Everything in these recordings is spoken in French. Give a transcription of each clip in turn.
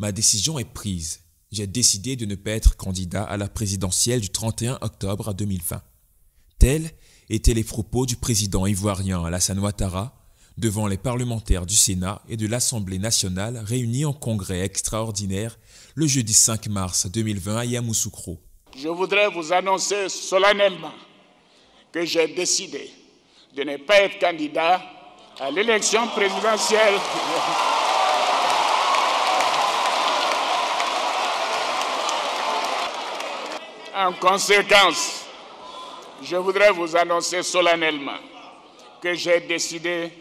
Ma décision est prise. J'ai décidé de ne pas être candidat à la présidentielle du 31 octobre 2020. Tels étaient les propos du président ivoirien Alassane Ouattara devant les parlementaires du Sénat et de l'Assemblée nationale réunis en congrès extraordinaire le jeudi 5 mars 2020 à Yamoussoukro. Je voudrais vous annoncer solennellement que j'ai décidé de ne pas être candidat à l'élection présidentielle. En conséquence, je voudrais vous annoncer solennellement que j'ai décidé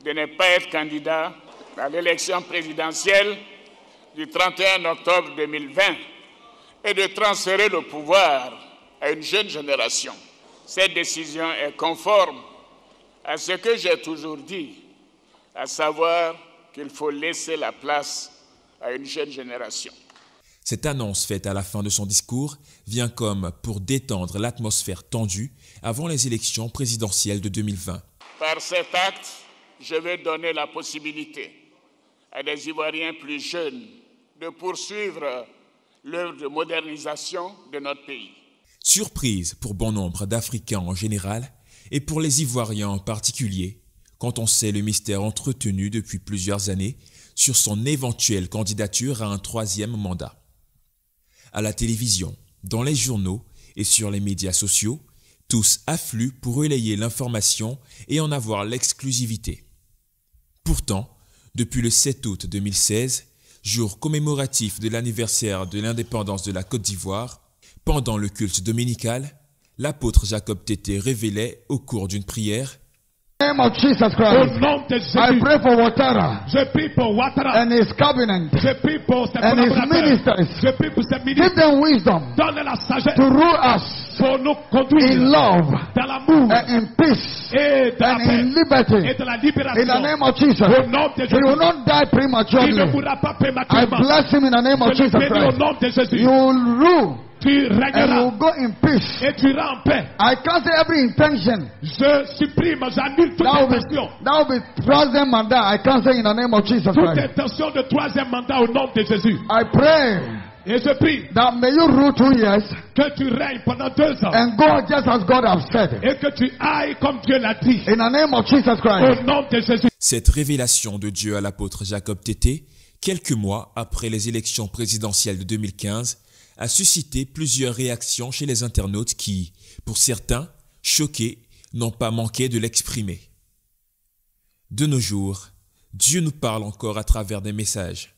de ne pas être candidat à l'élection présidentielle du 31 octobre 2020 et de transférer le pouvoir à une jeune génération. Cette décision est conforme à ce que j'ai toujours dit, à savoir qu'il faut laisser la place à une jeune génération. Cette annonce faite à la fin de son discours vient comme pour détendre l'atmosphère tendue avant les élections présidentielles de 2020. Par cet acte, je vais donner la possibilité à des Ivoiriens plus jeunes de poursuivre l'œuvre de modernisation de notre pays. Surprise pour bon nombre d'Africains en général et pour les Ivoiriens en particulier, quand on sait le mystère entretenu depuis plusieurs années sur son éventuelle candidature à un troisième mandat. À la télévision, dans les journaux et sur les médias sociaux, tous affluent pour relayer l'information et en avoir l'exclusivité. Pourtant, depuis le 7 août 2016, jour commémoratif de l'anniversaire de l'indépendance de la Côte d'Ivoire, pendant le culte dominical, l'apôtre Jacob Tété révélait au cours d'une prière: Name of Jesus Christ. Au nom de Jésus. I pray for Ouattara Je prie pour Ouattara. and his cabinet Je prie pour ses and his collaborateurs. ministers. Je prie pour ses Give ministres. them wisdom Donne la sagesse to rule us pour nous conduire in love dans l'amour and in peace et dans la and in paix et liberty. de la In libération. the name of Jesus. Au nom de He will Jésus. not die Il ne prematurely. mourra pas I prématurément. bless him in the name of Je le Jesus bénis au Christ. nom de Jésus. You will rule Tu and you régneras will go in peace. et tu iras en paix. I cancel every intention. Je supprime, j'annule toute intention. That will be troisième mandat. I cancel in the name of Jesus Toute Christ. intention de troisième mandat au nom de Jésus. I pray Et je prie that may you rule 2 years que tu règnes pendant 2 ans. and go just as God has said. Et que tu ailles comme Dieu l'a dit. In the name of Jesus Christ. Au nom de Jésus. Cette révélation de Dieu à l'apôtre Jacob Tété, quelques mois après les élections présidentielles de 2015, a suscité plusieurs réactions chez les internautes qui, pour certains, choqués, n'ont pas manqué de l'exprimer. De nos jours, Dieu nous parle encore à travers des messages.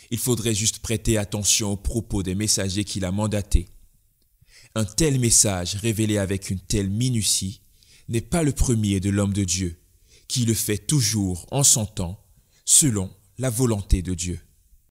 Il faudrait juste prêter attention aux propos des messagers qu'il a mandatés. Un tel message révélé avec une telle minutie n'est pas le premier de l'homme de Dieu, qui le fait toujours en son temps, selon la volonté de Dieu.